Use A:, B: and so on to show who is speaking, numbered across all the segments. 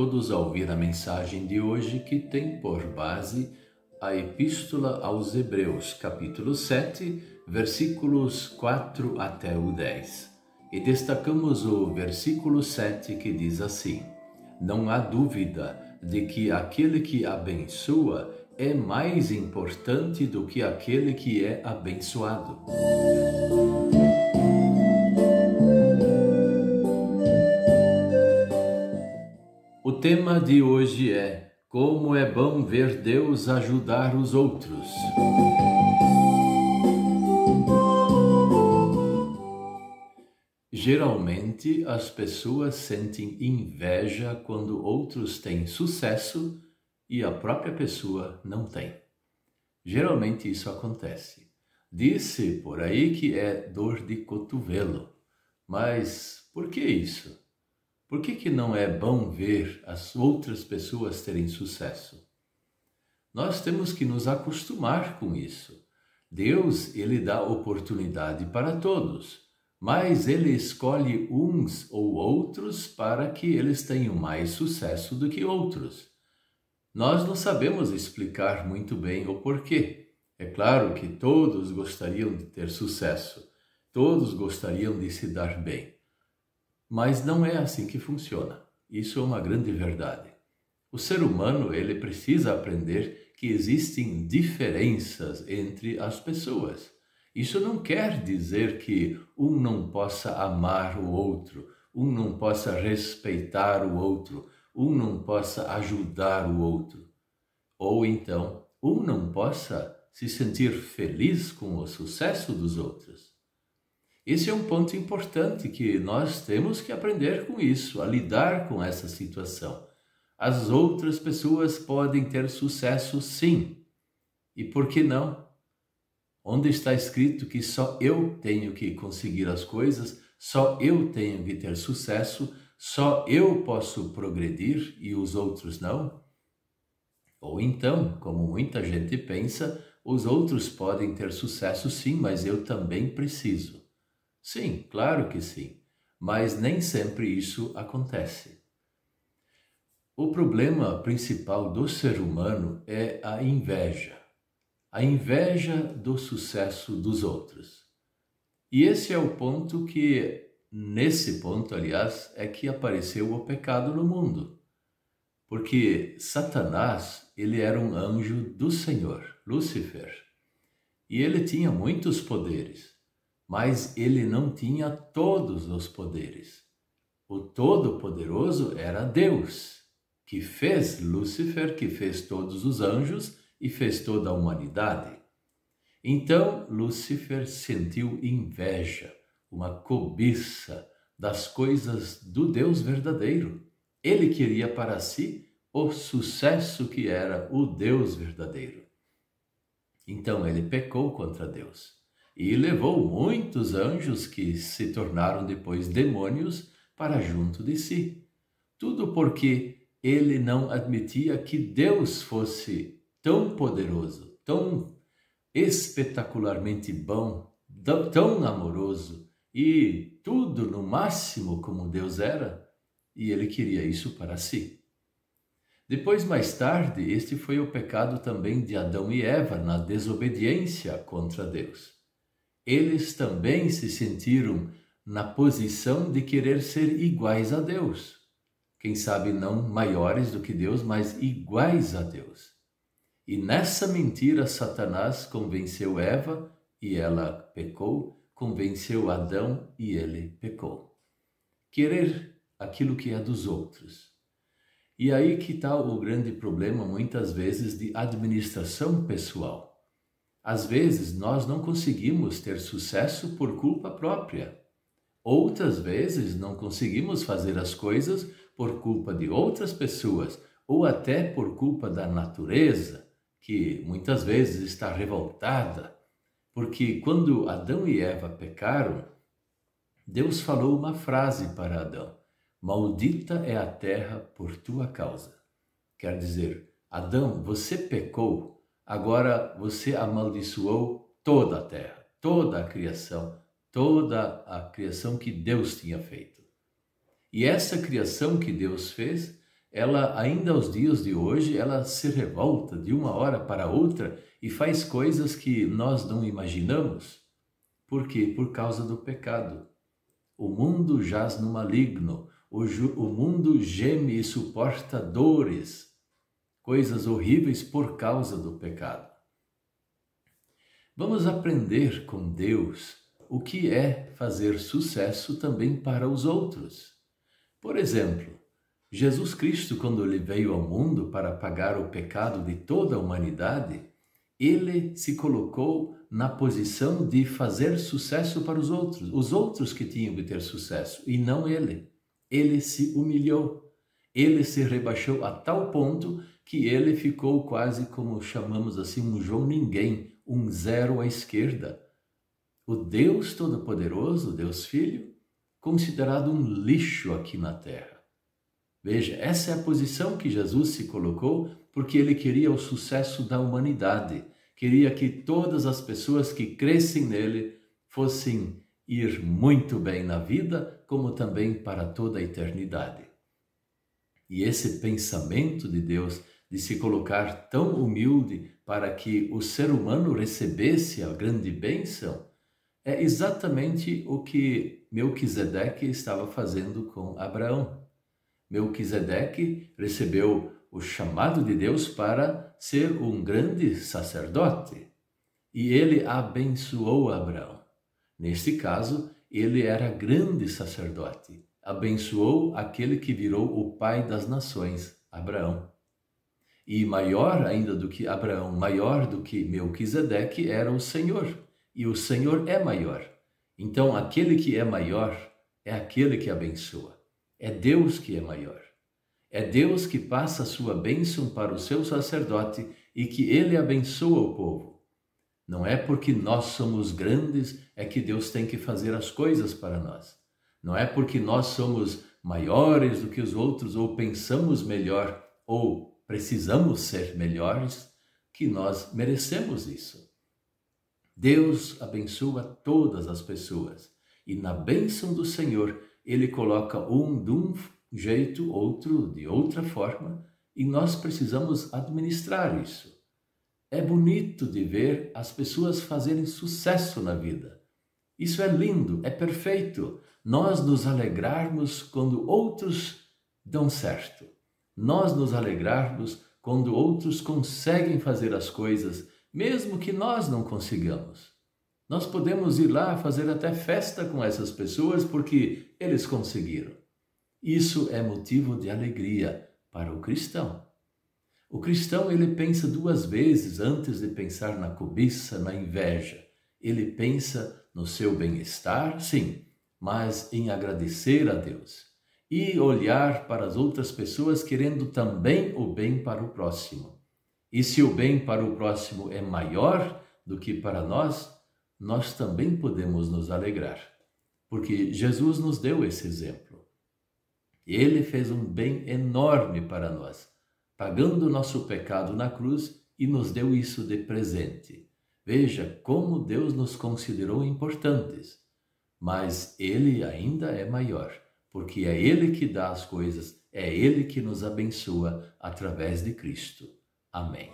A: todos a ouvir a mensagem de hoje, que tem por base a Epístola aos Hebreus, capítulo 7, versículos 4 até o 10. E destacamos o versículo 7, que diz assim: Não há dúvida de que aquele que abençoa é mais importante do que aquele que é abençoado. O tema de hoje é: como é bom ver Deus ajudar os outros. Geralmente, as pessoas sentem inveja quando outros têm sucesso e a própria pessoa não tem. Geralmente isso acontece. Diz-se por aí que é dor de cotovelo. Mas por que isso? Por que não é bom ver as outras pessoas terem sucesso? Nós temos que nos acostumar com isso. Deus, ele dá oportunidade para todos, mas ele escolhe uns ou outros para que eles tenham mais sucesso do que outros. Nós não sabemos explicar muito bem o porquê. É claro que todos gostariam de ter sucesso, todos gostariam de se dar bem. Mas não é assim que funciona. Isso é uma grande verdade. O ser humano, ele precisa aprender que existem diferenças entre as pessoas. Isso não quer dizer que um não possa amar o outro, um não possa respeitar o outro, um não possa ajudar o outro. Ou então, um não possa se sentir feliz com o sucesso dos outros. Esse é um ponto importante que nós temos que aprender com isso, a lidar com essa situação. As outras pessoas podem ter sucesso, sim. E por que não? Onde está escrito que só eu tenho que conseguir as coisas, só eu tenho que ter sucesso, só eu posso progredir e os outros não? Ou então, como muita gente pensa, os outros podem ter sucesso sim, mas eu também preciso. Sim, claro que sim, mas nem sempre isso acontece. O problema principal do ser humano é a inveja do sucesso dos outros. E esse é o ponto nesse ponto, aliás, é que apareceu o pecado no mundo. Porque Satanás, ele era um anjo do Senhor, Lúcifer, e ele tinha muitos poderes. Mas ele não tinha todos os poderes. O Todo-Poderoso era Deus, que fez Lúcifer, que fez todos os anjos e fez toda a humanidade. Então, Lúcifer sentiu inveja, uma cobiça das coisas do Deus verdadeiro. Ele queria para si o sucesso que era o Deus verdadeiro. Então, ele pecou contra Deus. E levou muitos anjos que se tornaram depois demônios para junto de si. Tudo porque ele não admitia que Deus fosse tão poderoso, tão espetacularmente bom, tão amoroso e tudo no máximo como Deus era, e ele queria isso para si. Depois, mais tarde, este foi o pecado também de Adão e Eva na desobediência contra Deus. Eles também se sentiram na posição de querer ser iguais a Deus. Quem sabe não maiores do que Deus, mas iguais a Deus. E nessa mentira, Satanás convenceu Eva e ela pecou, convenceu Adão e ele pecou. Querer aquilo que é dos outros. E aí que está o grande problema, muitas vezes, de administração pessoal. Às vezes, nós não conseguimos ter sucesso por culpa própria. Outras vezes, não conseguimos fazer as coisas por culpa de outras pessoas ou até por culpa da natureza, que muitas vezes está revoltada. Porque quando Adão e Eva pecaram, Deus falou uma frase para Adão: maldita é a terra por tua causa. Quer dizer, Adão, você pecou. Agora você amaldiçoou toda a terra, toda a criação que Deus tinha feito. E essa criação que Deus fez ela ainda aos dias de hoje, ela se revolta de uma hora para outra e faz coisas que nós não imaginamos. Por quê? Por causa do pecado. O mundo jaz no maligno, o mundo geme e suporta dores, coisas horríveis por causa do pecado. Vamos aprender com Deus o que é fazer sucesso também para os outros. Por exemplo, Jesus Cristo, quando ele veio ao mundo para pagar o pecado de toda a humanidade, ele se colocou na posição de fazer sucesso para os outros que tinham que ter sucesso, e não ele. Ele se humilhou, ele se rebaixou a tal ponto que ele ficou quase como chamamos assim um João Ninguém, um zero à esquerda. O Deus Todo-Poderoso, Deus Filho, considerado um lixo aqui na terra. Veja, essa é a posição que Jesus se colocou porque ele queria o sucesso da humanidade. Queria que todas as pessoas que crescem nele fossem ir muito bem na vida, como também para toda a eternidade. E esse pensamento de Deus de se colocar tão humilde para que o ser humano recebesse a grande bênção é exatamente o que Melquisedeque estava fazendo com Abraão. Melquisedeque recebeu o chamado de Deus para ser um grande sacerdote. E ele abençoou Abraão. Neste caso, ele era grande sacerdote. Abençoou aquele que virou o pai das nações, Abraão. E maior ainda do que Abraão, maior do que Melquisedeque era o Senhor. E o Senhor é maior. Então, aquele que é maior é aquele que abençoa. É Deus que é maior. É Deus que passa a sua bênção para o seu sacerdote e que ele abençoa o povo. Não é porque nós somos grandes é que Deus tem que fazer as coisas para nós. Não é porque nós somos maiores do que os outros ou pensamos melhor ou precisamos ser melhores que nós merecemos isso. Deus abençoa todas as pessoas e na bênção do Senhor ele coloca um de um jeito, outro de outra forma, e nós precisamos administrar isso. É bonito de ver as pessoas fazerem sucesso na vida. Isso é lindo, é perfeito. Nós nos alegrarmos quando outros dão certo. Nós nos alegrarmos quando outros conseguem fazer as coisas, mesmo que nós não consigamos. Nós podemos ir lá fazer até festa com essas pessoas porque eles conseguiram. Isso é motivo de alegria para o cristão. O cristão, ele pensa duas vezes antes de pensar na cobiça, na inveja. Ele pensa no seu bem-estar, sim, mas em agradecer a Deus e olhar para as outras pessoas querendo também o bem para o próximo. E se o bem para o próximo é maior do que para nós, nós também podemos nos alegrar, porque Jesus nos deu esse exemplo. Ele fez um bem enorme para nós, pagando o nosso pecado na cruz e nos deu isso de presente. Veja como Deus nos considerou importantes, mas Ele ainda é maior, porque é Ele que dá as coisas, é Ele que nos abençoa através de Cristo. Amém.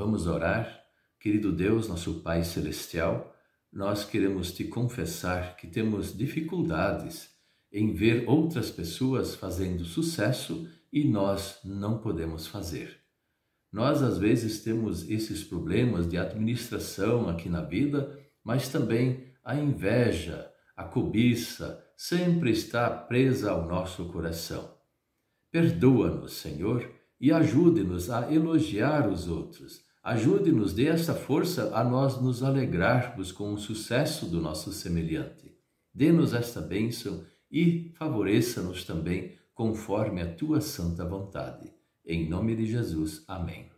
A: Vamos orar. Querido Deus, nosso Pai Celestial, nós queremos te confessar que temos dificuldades em ver outras pessoas fazendo sucesso e nós não podemos fazer. Nós, às vezes, temos esses problemas de administração aqui na vida, mas também a inveja, a cobiça, sempre está presa ao nosso coração. Perdoa-nos, Senhor, e ajude-nos a elogiar os outros. Ajude-nos, dê esta força a nós nos alegrarmos com o sucesso do nosso semelhante. Dê-nos esta bênção e favoreça-nos também conforme a tua santa vontade. Em nome de Jesus. Amém.